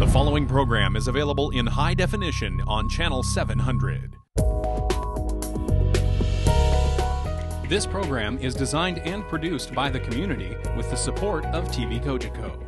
The following program is available in high definition on Channel 700. This program is designed and produced by the community with the support of TV Cogeco.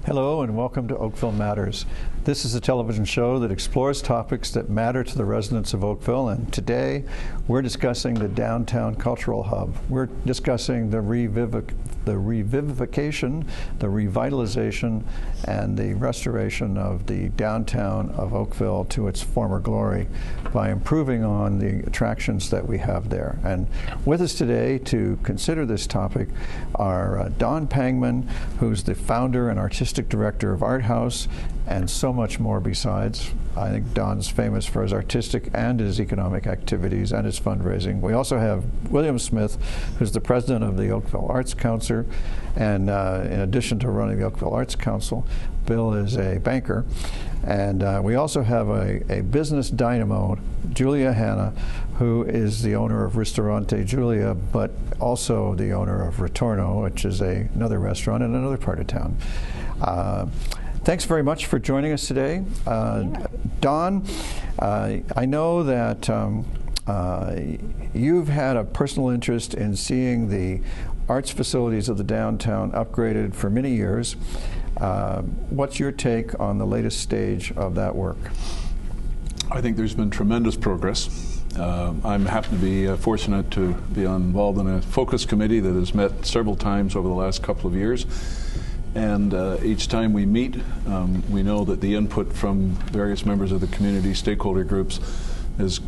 Hello and welcome to Oakville Matters. This is a television show that explores topics that matter to the residents of Oakville, and today we're discussing the downtown cultural hub. We're discussing the revivification, the revitalization, and the restoration of the downtown of Oakville to its former glory by improving on the attractions that we have there. And with us today to consider this topic are Don Pangman, who's the founder and artistic director of Arthouse, and so much more besides. I think Don's famous for his artistic and his economic activities and his fundraising. We also have William Smith, who's the president of the Oakville Arts Council, and in addition to running the Oakville Arts Council, Bill is a banker. And we also have a business dynamo, Julia Hanna, who is the owner of Ristorante, Julia, but also the owner of Ritorno, which is another restaurant in another part of town. Thanks very much for joining us today. Don, I know that you've had a personal interest in seeing the arts facilities of the downtown upgraded for many years. What's your take on the latest stage of that work? I think there's been tremendous progress. I'm happy to be fortunate to be involved in a focus committee that has met several times over the last couple of years. And each time we meet, we know that the input from various members of the community, stakeholder groups, has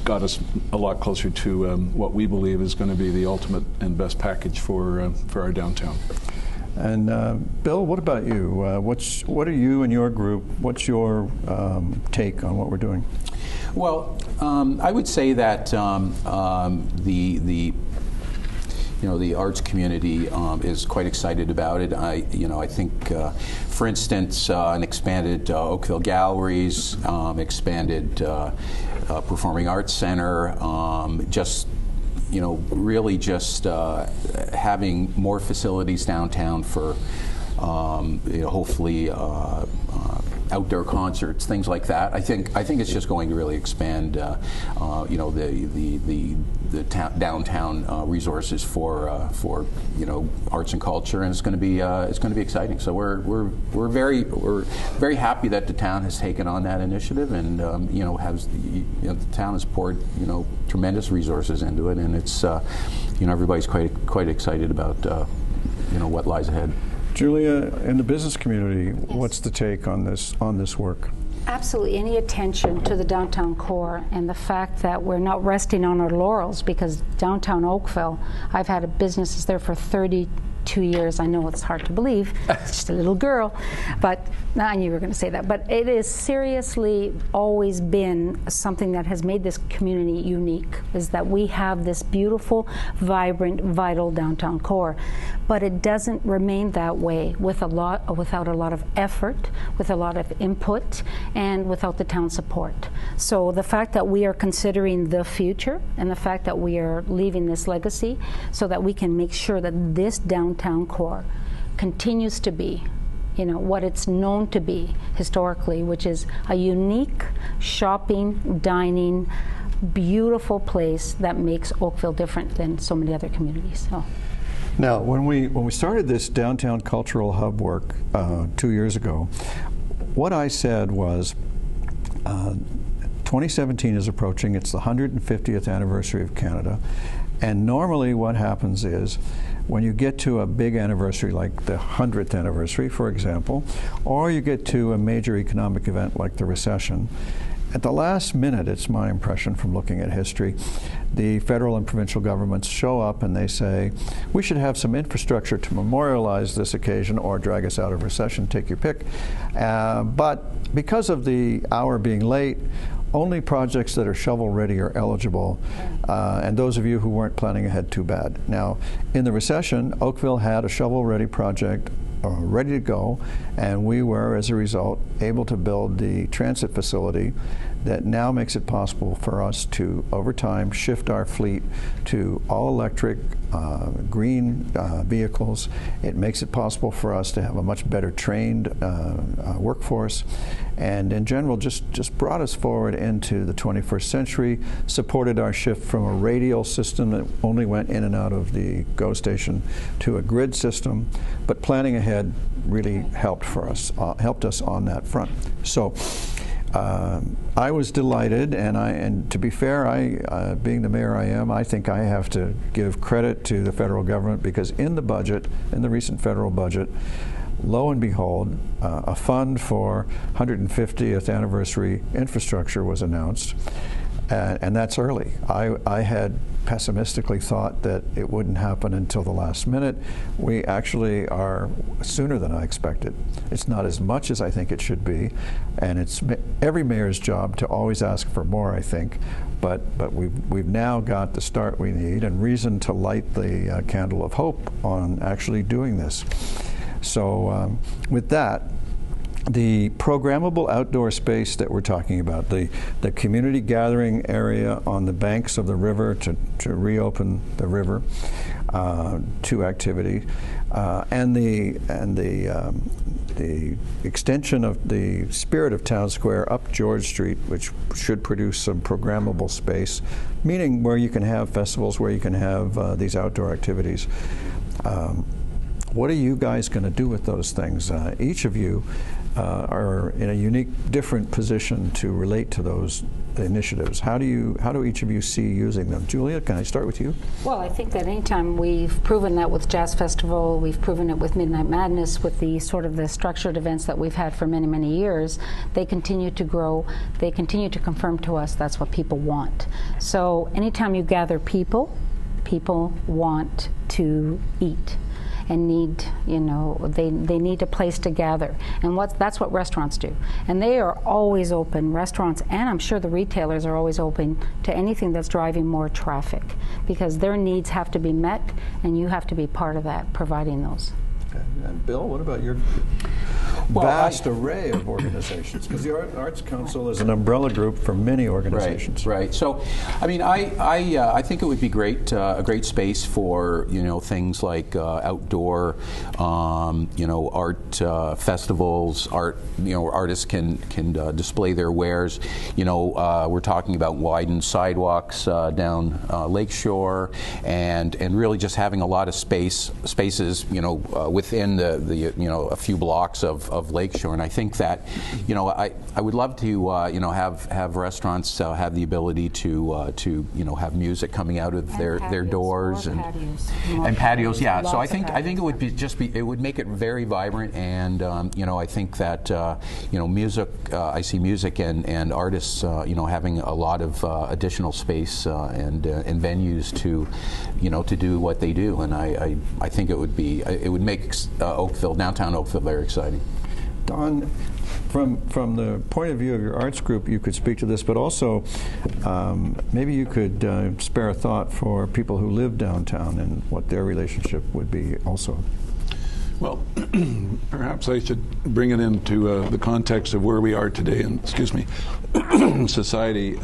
got us a lot closer to what we believe is going to be the ultimate and best package for our downtown. And Bill, what about you? What are you and your group? What's your take on what we're doing? Well, I would say that the arts community is quite excited about it. I think, for instance, an expanded Oakville Galleries, expanded Performing Arts Center, really just having more facilities downtown for, hopefully outdoor concerts, things like that. I think it's just going to really expand, the downtown resources for arts and culture, and it's going to be exciting. So we're very happy that the town has taken on that initiative, and the town has poured tremendous resources into it, and it's everybody's quite excited about what lies ahead. Julia, in the business community, yes, what's the take on this work? Absolutely. Any attention to the downtown core and the fact that we're not resting on our laurels, because downtown Oakville, I've had a business there for 32 years. I know it's hard to believe. It's just a little girl, but I knew you were going to say that. But it has seriously always been something that has made this community unique, is that we have this beautiful, vibrant, vital downtown core. But it doesn't remain that way without a lot of effort, with a lot of input, and without the town support. So the fact that we are considering the future, and the fact that we are leaving this legacy so that we can make sure that this downtown core continues to be what it's known to be historically, which is a unique shopping, dining, beautiful place that makes Oakville different than so many other communities. So. Now, when we started this downtown cultural hub work 2 years ago, what I said was 2017 is approaching. It's the 150th anniversary of Canada. And normally what happens is when you get to a big anniversary like the 100th anniversary, for example, or you get to a major economic event like the recession, at the last minute, it's my impression from looking at history, the federal and provincial governments show up and they say, we should have some infrastructure to memorialize this occasion or drag us out of recession, take your pick. But because of the hour being late, only projects that are shovel-ready are eligible, and those of you who weren't planning ahead, too bad. Now, in the recession, Oakville had a shovel-ready project ready to go, and we were, as a result, able to build the transit facility that now makes it possible for us to, over time, shift our fleet to all-electric, green vehicles. It makes it possible for us to have a much better trained workforce, and in general just brought us forward into the 21st century, supported our shift from a radial system that only went in and out of the GO station to a grid system, but planning ahead really helped us on that front. So I was delighted, and to be fair, being the mayor I am, I think I have to give credit to the federal government, because in the budget, in the recent federal budget, lo and behold, a fund for 150th anniversary infrastructure was announced, and that's early. I had pessimistically thought that it wouldn't happen until the last minute. We actually are sooner than I expected. It's not as much as I think it should be, and it's every mayor's job to always ask for more, I think. But we've now got the start we need and reason to light the candle of hope on actually doing this. So with that, the programmable outdoor space that we're talking about, the community gathering area on the banks of the river to reopen the river to activity, and the extension of the spirit of Town Square up George Street, which should produce some programmable space, meaning where you can have festivals, where you can have these outdoor activities. What are you guys going to do with those things? Each of you are in a unique, different position to relate to those initiatives. How do each of you see using them? Julia, can I start with you? Well, I think that anytime we've proven that with Jazz Festival, we've proven it with Midnight Madness, with the sort of the structured events that we've had for many, many years, they continue to grow. They continue to confirm to us that's what people want. So anytime you gather people want to eat and need, they need a place to gather. And that's what restaurants do. And they are always open, restaurants, and I'm sure the retailers are always open to anything that's driving more traffic, because their needs have to be met, and you have to be part of that, providing those. Okay. And Bill, what about your vast array of organizations? Because the Arts Council is an umbrella group for many organizations. Right. So, I mean, I think it would be great, a great space for things like outdoor, art festivals. Artists can display their wares. We're talking about widened sidewalks down Lakeshore, and really just having a lot of spaces, within a few blocks of Lakeshore. And I think that, I would love to, have restaurants have the ability to have music coming out of their doors and patios. Yeah. So I think it would it would make it very vibrant, and I think that music. I see music and artists having a lot of additional space and venues to do what they do, and I think it would make Oakville, downtown Oakville, very exciting. Don, from the point of view of your arts group, you could speak to this, but also maybe you could spare a thought for people who live downtown and what their relationship would be also. Well, perhaps I should bring it into the context of where we are today in society.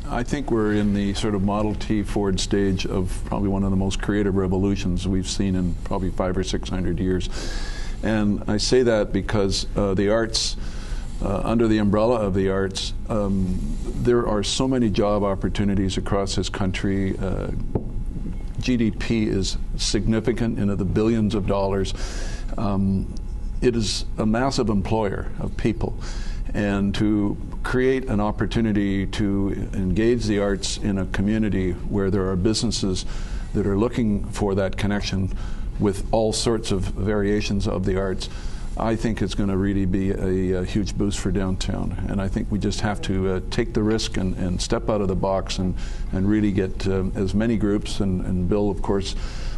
I think we're in the sort of Model T Ford stage of probably one of the most creative revolutions we've seen in probably 500 or 600 years. And I say that because the arts, under the umbrella of the arts, there are so many job opportunities across this country. GDP is significant, the billions of dollars. It is a massive employer of people. And to create an opportunity to engage the arts in a community where there are businesses that are looking for that connection with all sorts of variations of the arts, I think it's going to really be a huge boost for downtown. And I think we just have to take the risk and step out of the box and really get as many groups, and Bill, of course,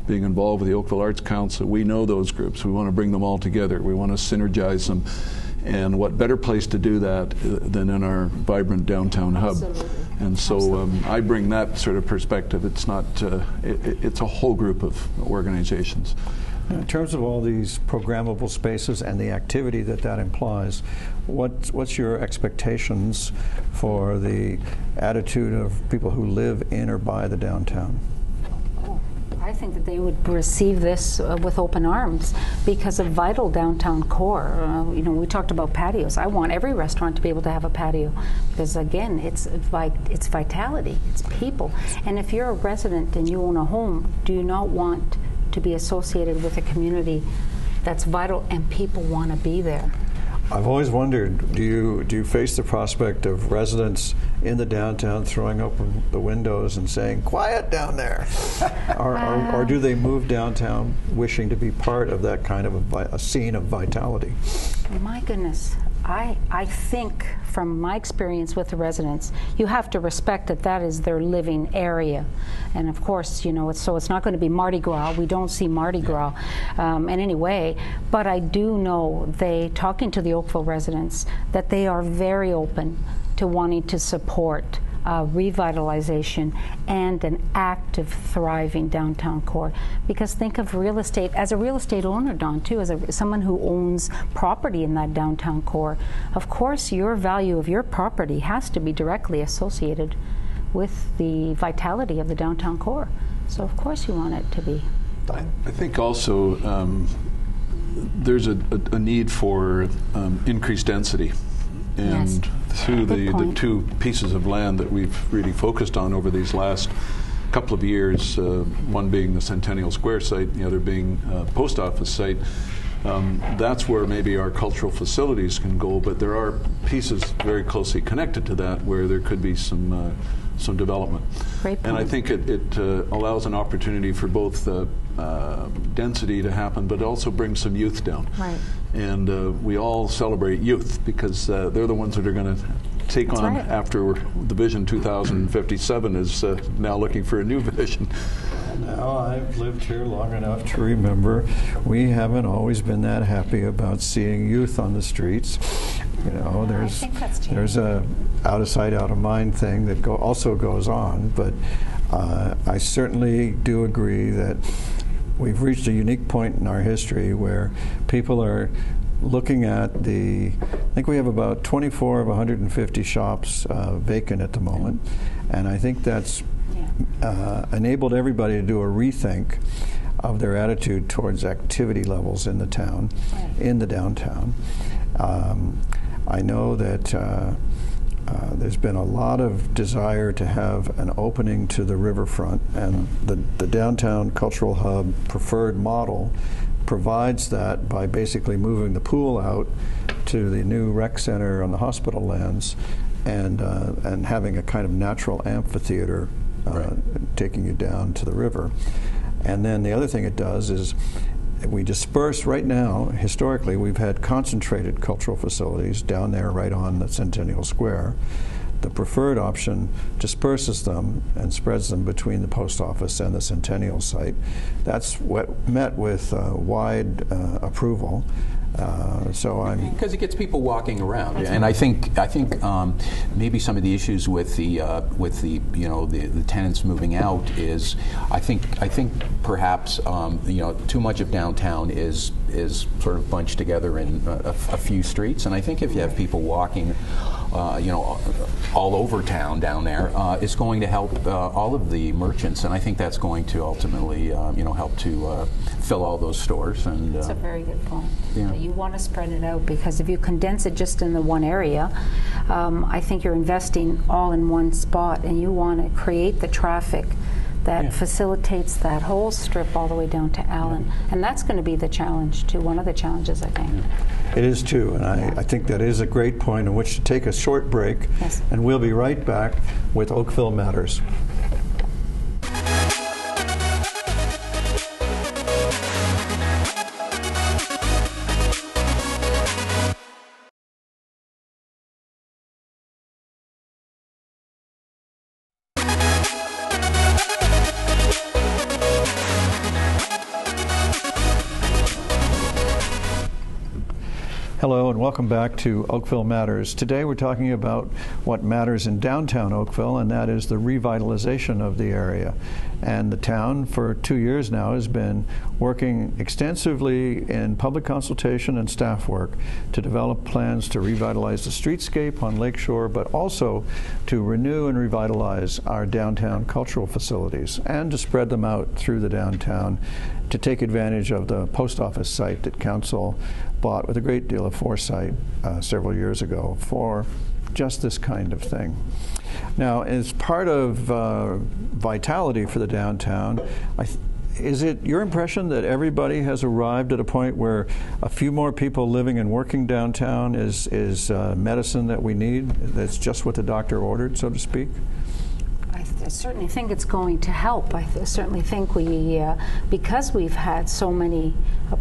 being involved with the Oakville Arts Council, we know those groups. We want to bring them all together. We want to synergize them. And what better place to do that than in our vibrant downtown hub? Absolutely. And so I bring that sort of perspective. It's not, it's a whole group of organizations. In terms of all these programmable spaces and the activity that that implies, what's your expectations for the attitude of people who live in or by the downtown? I think that they would receive this with open arms because of vital downtown core. You know, we talked about patios. I want every restaurant to be able to have a patio because, again, it's vitality, it's people. And if you're a resident and you own a home, do you not want to be associated with a community that's vital and people want to be there? I've always wondered, do you face the prospect of residents in the downtown throwing open the windows and saying, "Quiet down there," or do they move downtown wishing to be part of that kind of a scene of vitality? My goodness, I think from my experience with the residents, you have to respect that that is their living area. And of course, you know, it's not going to be Mardi Gras. We don't see Mardi Gras in any way. But I do know, talking to the Oakville residents, that they are very open to wanting to support revitalization and an active, thriving downtown core. Because think of real estate, as a real estate owner, Don, too, as someone who owns property in that downtown core, of course your value of your property has to be directly associated with the vitality of the downtown core. So of course you want it to be. I think also there's a need for increased density. And Yes. through the two pieces of land that we've really focused on over these last couple of years, one being the Centennial Square site, the other being post office site, that's where maybe our cultural facilities can go, but there are pieces very closely connected to that where there could be some development. Great And I point. think it allows an opportunity for both density to happen, but also bring some youth down. Right. And we all celebrate youth because they're the ones that are going to take That's on right. after the Vision 2057 is now looking for a new vision. Now, I've lived here long enough to remember we haven't always been that happy about seeing youth on the streets. You know, I think that's changed. there's a out of sight, out of mind thing that also goes on, but I certainly do agree that we've reached a unique point in our history where people are looking at I think we have about 24 of 150 shops vacant at the moment, and I think that's enabled everybody to do a rethink of their attitude towards activity levels in the town, in the downtown. I know that there's been a lot of desire to have an opening to the riverfront, and the downtown cultural hub preferred model provides that by basically moving the pool out to the new rec center on the hospital lands and having a kind of natural amphitheater taking you down to the river. And then the other thing it does is we disperse right now. Historically, we've had concentrated cultural facilities down there right on the Centennial Square. The preferred option disperses them and spreads them between the post office and the Centennial site. That's what met with wide approval. So I'm because it gets people walking around, and I think maybe some of the issues with the the tenants moving out is I think perhaps too much of downtown is sort of bunched together in a few streets, and I think if you have people walking all over town down there, it's going to help all of the merchants, and I think that's going to ultimately help to fill all those stores. And That's a very good point. Yeah. You want to spread it out because if you condense it just in the one area, I think you're investing all in one spot, and you want to create the traffic that facilitates that whole strip all the way down to Allen. And that's going to be the challenge too, one of the challenges, I think. It is too, and I think that is a great point in which to take a short break, Yes. and we'll be right back with Oakville Matters. Hello and welcome back to Oakville Matters. Today we're talking about what matters in downtown Oakville, and that is the revitalization of the area. And the town for 2 years now has been working extensively in public consultation and staff work to develop plans to revitalize the streetscape on Lakeshore, but also to renew and revitalize our downtown cultural facilities and to spread them out through the downtown to take advantage of the post office site that council bought with a great deal of foresight several years ago for just this kind of thing. Now, as part of vitality for the downtown, is it your impression that everybody has arrived at a point where a few more people living and working downtown is medicine that we need? That's just what the doctor ordered, so to speak? I certainly think it's going to help. I certainly think we, because we've had so many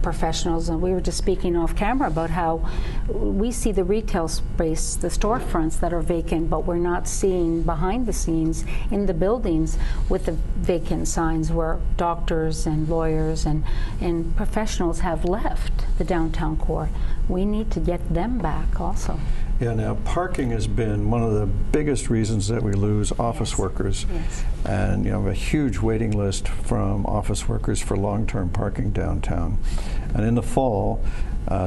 professionals, and we were just speaking off camera about how we see the retail space, the storefronts that are vacant, but we're not seeing behind the scenes in the buildings with the vacant signs where doctors and lawyers and professionals have left the downtown core. We need to get them back also. Yeah, now parking has been one of the biggest reasons that we lose office workers. Yes. And we have a huge waiting list from office workers for long-term parking downtown. And in the fall,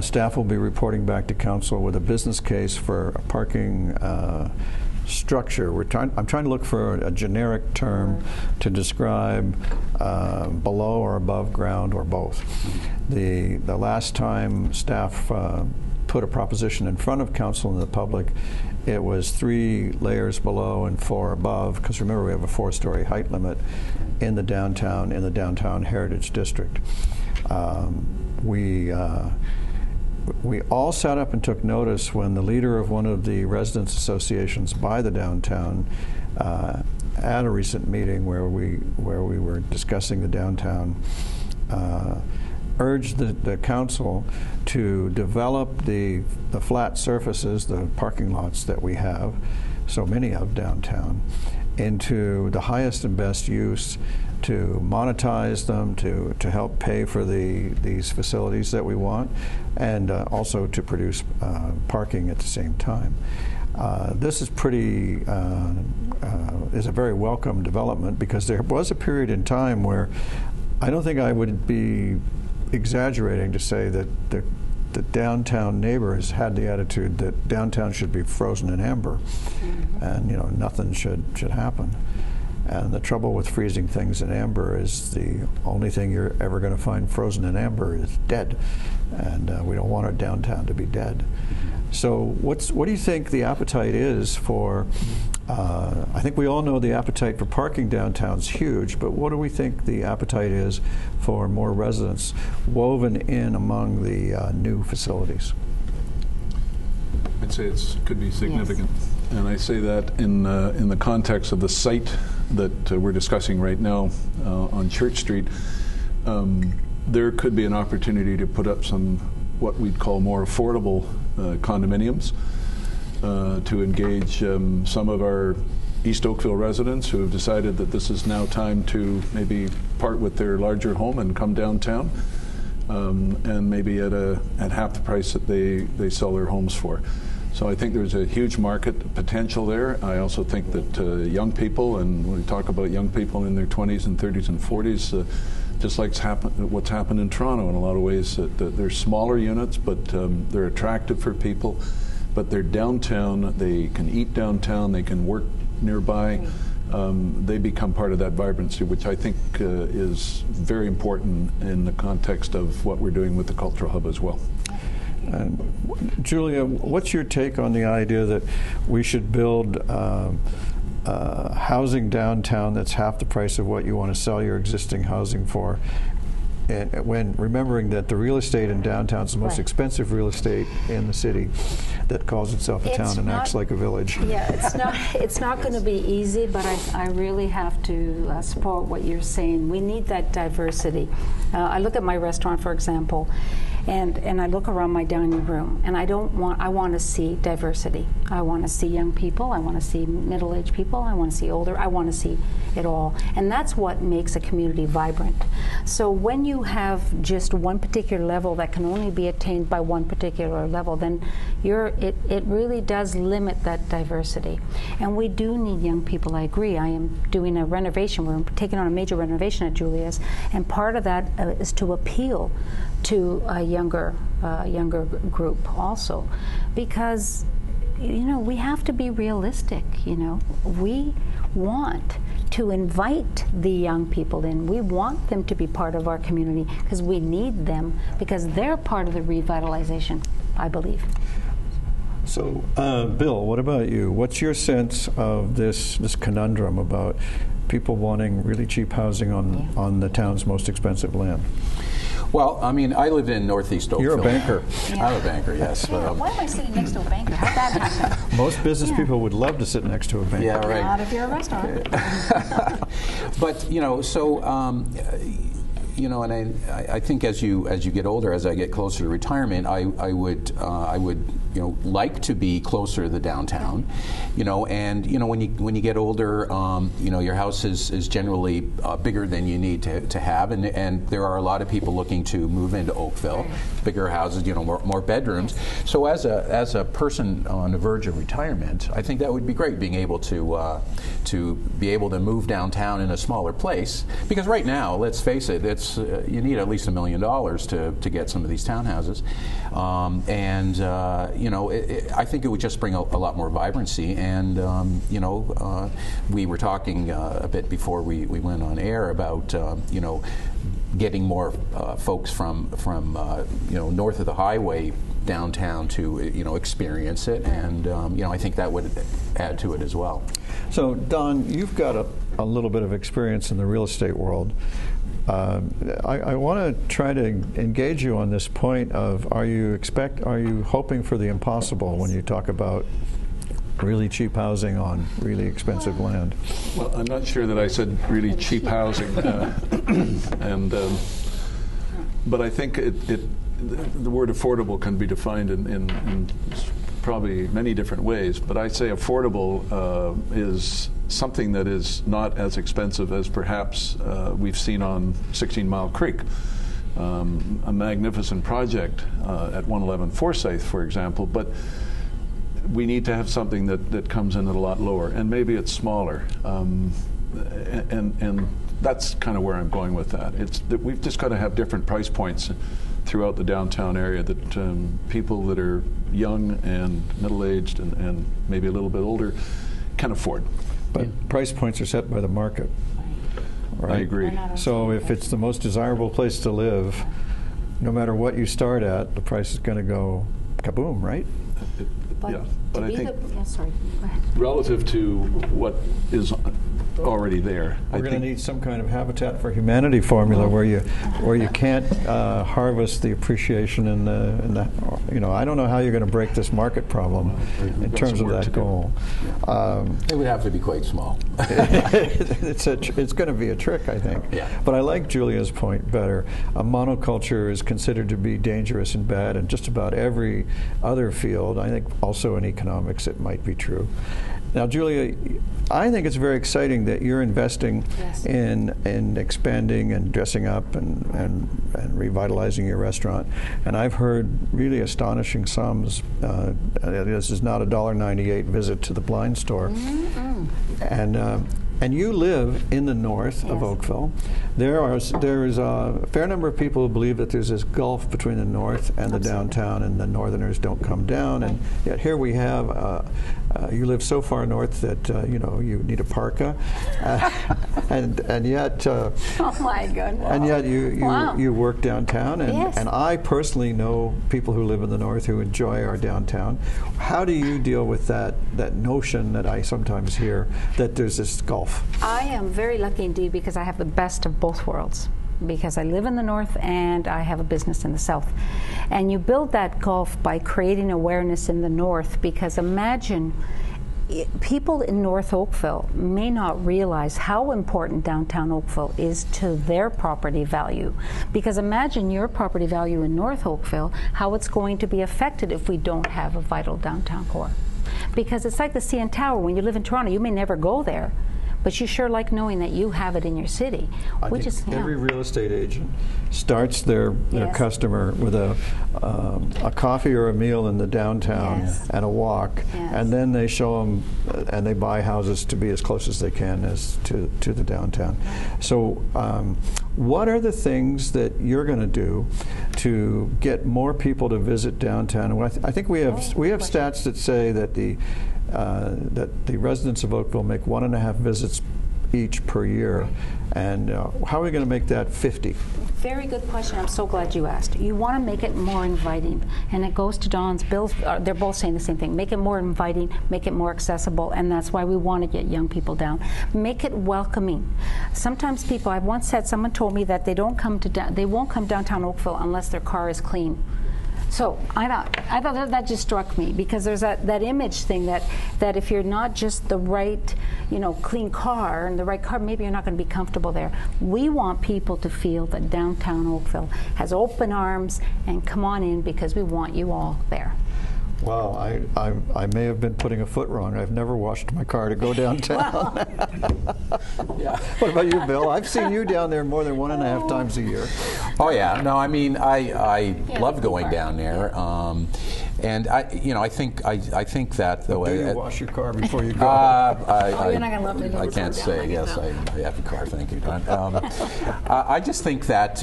staff will be reporting back to council with a business case for a parking structure. I'm trying to look for a generic term to describe below or above ground or both. The last time staff put a proposition in front of council and the public, it was 3 layers below and 4 above, because remember we have a 4-story height limit in the downtown Heritage District. We all sat up and took notice when the leader of one of the residents associations by the downtown at a recent meeting where we were discussing the downtown urged the council to develop the flat surfaces, the parking lots that we have, so many of downtown, into the highest and best use, to monetize them, to help pay for these facilities that we want, and also to produce parking at the same time. This is is a very welcome development, because there was a period in time where I don't think I would be exaggerating to say that the downtown neighbors had the attitude that downtown should be frozen in amber, and nothing should happen. And the trouble with freezing things in amber is the only thing you're ever going to find frozen in amber is dead, and we don't want our downtown to be dead. So what do you think the appetite is for? I think we all know the appetite for parking downtown is huge, but what do we think the appetite is for more residents woven in among the new facilities? I'd say it could be significant. Yes. And I say that in the context of the site that we're discussing right now on Church Street. There could be an opportunity to put up some what we'd call more affordable condominiums to engage some of our East Oakville residents who have decided that this is now time to maybe part with their larger home and come downtown, and maybe at half the price that they sell their homes for. So I think there's a huge market potential there. I also think that young people, and when we talk about young people in their 20s and 30s and 40s, just like what's happened in Toronto in a lot of ways, that they're smaller units, but they're attractive for people. But they're downtown, they can eat downtown, they can work nearby. They become part of that vibrancy, which I think is very important in the context of what we're doing with the Cultural Hub as well. Julia, what's your take on the idea that we should build housing downtown that's half the price of what you want to sell your existing housing for? And when remembering that the real estate in downtown is the most expensive real estate in the city, that calls itself a town and acts like a village. Yeah, it's not going to be easy, but I really have to support what you're saying. We need that diversity. I look at my restaurant, for example, And I look around my dining room, and I want to see diversity. I want to see young people, I want to see middle-aged people, I want to see older, I want to see it all. And that's what makes a community vibrant. So when you have just one particular level that can only be attained by one particular level, then it really does limit that diversity. And we do need young people, I agree. I am doing a renovation, we're taking on a major renovation at Julia's, and part of that is to appeal to a younger group also, because we have to be realistic. We want to invite the young people in. We want them to be part of our community because we need them, because they're part of the revitalization, I believe. So, Bill, what about you? What's your sense of this conundrum about people wanting really cheap housing on the town's most expensive land? Well, I mean, I live in Northeast Oakville. You're a banker. Yeah. I'm a banker, yes. Why am I sitting next to a banker? How'd that happen? Most business people would love to sit next to a banker. Yeah, right. Not if you're a restaurant. But and I think as you get older, as I get closer to retirement, I would like to be closer to the downtown, and when you get older, your house is generally bigger than you need to have, and there are a lot of people looking to move into Oakville, bigger houses, more bedrooms. So as a person on the verge of retirement, I think that would be great, being able to be able to move downtown in a smaller place, because right now, let's face it, you need at least $1 million to get some of these townhouses, I think it would just bring a lot more vibrancy. And we were talking a bit before we went on air about getting more folks from north of the highway downtown to experience it, and I think that would add to it as well. So, Don, you've got a little bit of experience in the real estate world. I want to try to engage you on this point of, are you hoping for the impossible when you talk about really cheap housing on really expensive land? Well, I'm not sure that I said really cheap housing, but I think the word affordable can be defined in probably many different ways. But I say affordable is something that is not as expensive as perhaps we've seen on 16 Mile Creek. A magnificent project at 111 Forsyth, for example, but we need to have something that comes in at a lot lower, and maybe it's smaller. And that's kind of where I'm going with that. It's that we've just got to have different price points throughout the downtown area that people that are young and middle-aged and maybe a little bit older can afford. But price points are set by the market. Right? I agree. So if it's the most desirable place to live, no matter what you start at, the price is going to go kaboom, right? But I think sorry, go ahead. relative to what is already there, we're going to need some kind of Habitat for Humanity formula where you can't harvest the appreciation in the I don't know how you're going to break this market problem in terms of that goal. It would have to be quite small. It's going to be a trick, I think. Yeah. But I like Julia's point better. A monoculture is considered to be dangerous and bad in just about every other field. I think also in economics it might be true. Now, Julia, I think it's very exciting that you're investing in expanding and dressing up and revitalizing your restaurant. And I've heard really astonishing sums. This is not a $1.98 visit to the blind store. Mm-hmm. And you live in the north of Oakville. There is a fair number of people who believe that there's this gulf between the north and the downtown, and the northerners don't come down. And yet here we have, you live so far north that you need a parka, and yet oh my goodness. And yet you work downtown, and I personally know people who live in the north who enjoy our downtown. How do you deal with that notion that I sometimes hear that there's this gulf? I am very lucky indeed, because I have the best of both worlds, because I live in the north and I have a business in the south. And you build that gulf by creating awareness in the north, because imagine people in North Oakville may not realize how important downtown Oakville is to their property value. Because imagine your property value in North Oakville, how it's going to be affected if we don't have a vital downtown core. Because it's like the CN Tower. When you live in Toronto, you may never go there, but you sure like knowing that you have it in your city. I think every real estate agent starts their customer with a coffee or a meal in the downtown and a walk, and then they show them and they buy houses to be as close as they can as to the downtown. So what are the things that you're going to do to get more people to visit downtown? Well, I think we have stats that say that the residents of Oakville make 1.5 visits each per year, and how are we going to make that 50? Very good question. I'm so glad you asked. You want to make it more inviting, and it goes to Don's, Bill's, they're both saying the same thing. Make it more inviting, make it more accessible, and that's why we want to get young people down. Make it welcoming. Sometimes people, I've once said, someone told me that they won't come downtown Oakville unless their car is clean. So I thought that just struck me, because there's that image thing that if you're not just the right, clean car and the right car, maybe you're not going to be comfortable there. We want people to feel that downtown Oakville has open arms and come on in, because we want you all there. Wow, I may have been putting a foot wrong. I've never washed my car to go downtown. Yeah. What about you, Bill? I've seen you down there more than 1.5 times a year. Oh yeah, no, I mean I love going down there, and I think that the way. Do you wash your car before you go? You're not going to let me. I can't say yes. I have a car. Thank you, Don. I just think that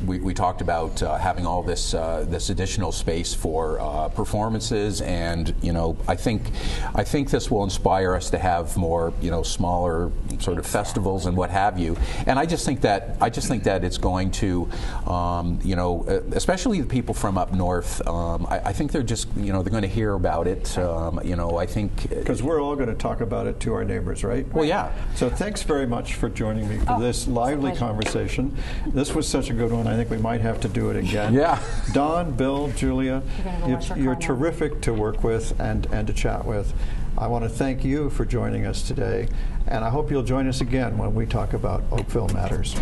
we talked about having all this additional space for performances, and I think this will inspire us to have more smaller sort of festivals and what have you. And I just think that it's going to especially the people from up north. I think they're just they're going to hear about it. I think because we're all going to talk about it to our neighbors, right? Well, yeah. So thanks very much for joining me for this lively conversation. This was such a good one. I think we might have to do it again. Yeah. Don, Bill, Julia, you're terrific to work with and to chat with. I want to thank you for joining us today, and I hope you'll join us again when we talk about Oakville Matters.